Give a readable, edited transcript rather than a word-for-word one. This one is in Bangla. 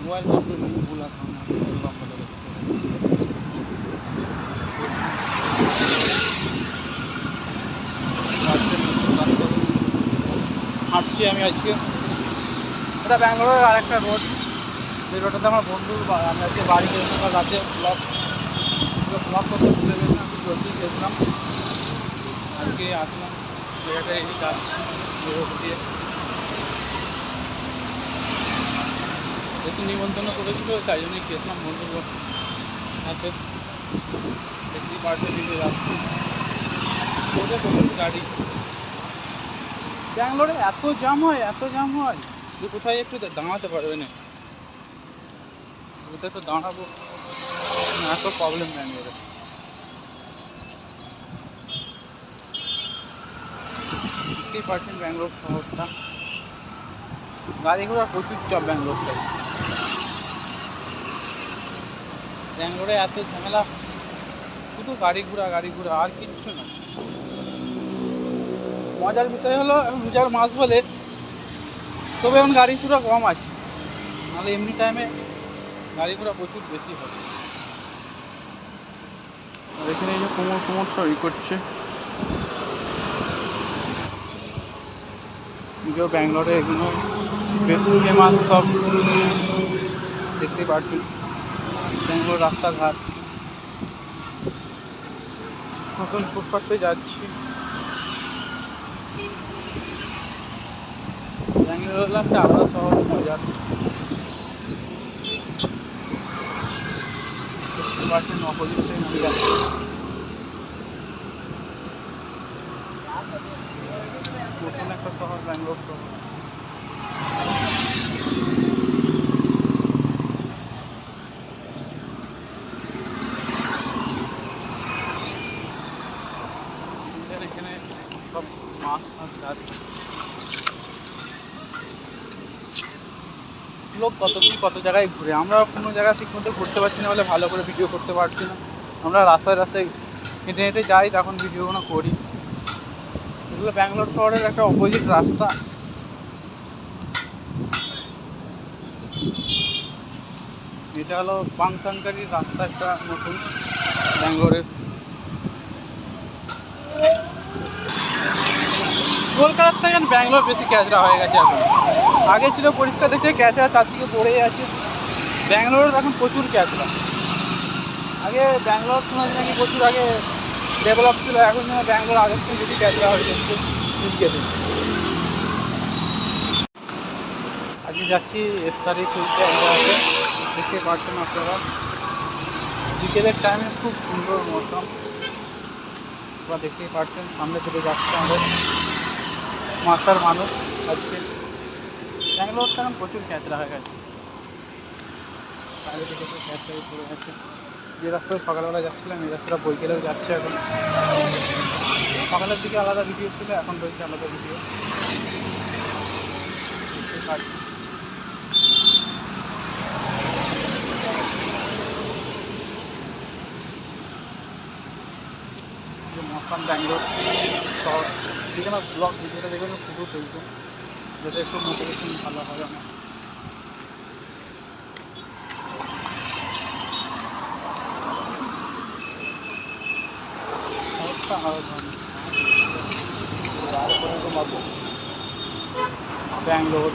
মোবাইল কন্ট্রোল নিয়ে ভুল আছে হাঁটছি আমি আজকে। এটা ব্যাঙ্গালোরের আরেকটা রোড, যে রোডটাতে আমার বন্ধু আমি আজকে বাড়ি গেছিলাম রাতে ব্লগ করতে ভুলে গেছিলাম, একটু জলদি গেছিলাম। আজকে আসলাম জায়গাটায় এই যাচ্ছি রোড দিয়ে। যেহেতু নিমন্ত্রণ করেছিল তাই জন্যই গেছিলাম বন্ধুর হাতে। দেখতেই পার্কে দিকে যাচ্ছি, ওদের প্রচুর গাড়ি। ব্যাঙ্গালোরে এত জ্যাম হয় যে কোথায় একটু দাঁড়াতে পারবে না। ওদের তো দাঁড়াবো, এত প্রবলেম ব্যাঙ্গালোরে। 50% ব্যাঙ্গালোর শহরটা গাড়ি ঘোড়া প্রচুর চাপ। ব্যাঙ্গালোরে এত ঝামেলা, শুধু গাড়ি ঘোড়া আর কিচ্ছু না। মজার বিষয় হলো এখন রোজার মাস বলে তবে এখন গাড়ি ঘোড়া কম আছে, নাহলে এমনি টাইমে গাড়ি ঘোড়া প্রচুর বেশি হয়। আর এখানে এই যে কোমর সব করছে। কেউ ব্যাঙ্গালোরে এগুলো বেশি ফেমাস সব দেখতে পাচ্ছি। ব্যাঙ্গালোর রাস্তাঘাট নতুন ফুটপাথে যাচ্ছি। ব্যাঙ্গালোর হলো একটা আলাদা শহর, মজার। 50% অপোজিটে আমি যাচ্ছি। নতুন একটা শহর ব্যাঙ্গালোর শহর। এখানে সব মাছ যাচ্ছে। লোক কত জায়গায় ঘুরে, আমরা কোনো জায়গা ঠিক মতো ঘুরতে পারছি না বলে ভালো করে ভিডিও করতে পারছি না। আমরা রাস্তায় হেঁটে যাই, তখন ভিডিওগুলো করি। এগুলো ব্যাঙ্গালোর শহরের একটা অপোজিট রাস্তা। এটা হলো পাংশানকারী রাস্তা, একটা নতুন ব্যাঙ্গালোরের। কলকাতার থেকে ব্যাঙ্গালোর বেশি ক্যাচরা হয়ে গেছে এখন। আগে ছিল পরিষ্কার, দেখছে ক্যাচরা চারদিকে পড়েই আছে। ব্যাঙ্গালোরের এখন প্রচুর ক্যাচরা। আগে ব্যাঙ্গালোর শোনাচ্ছি নাকি প্রচুর আগে ডেভেলপ ছিল, এখন যেন ব্যাঙ্গালোর আগের থেকে বেশি ক্যাচরা হয়ে যাচ্ছে দিনকে। আজকে যাচ্ছি ইফতারি চলছে আছে, দেখতে পাচ্ছেন আপনারা। বিকেলের টাইমে খুব সুন্দর মৌসুম, আপনারা দেখতেই পাচ্ছেন। সামনে থেকে যাচ্ছে আমাদের মাস্টার মানুষ। আজকে ব্যাঙ্গালোরটা এখন প্রচুর ক্যাচরা হয়ে গেছে, বাইরে থেকে ক্যাচরাই পড়ে গেছে। যে রাস্তায় সকালবেলা যাচ্ছিলাম এই রাস্তাটা বৈকালেও যাচ্ছে। এখন সকালের দিকে আলাদা ভিডিও ছিল, এখন রয়েছে আলাদা ভিডিও। মৌসুম ব্যাঙ্গালোর শহর, যেখানে ব্লগ ভিডিওটা দেখবেন পুরো দেখবেন, যাতে একটু মোটিভেশন ভালো হয় আমার। শহরটা আরও ব্যাঙ্গালোর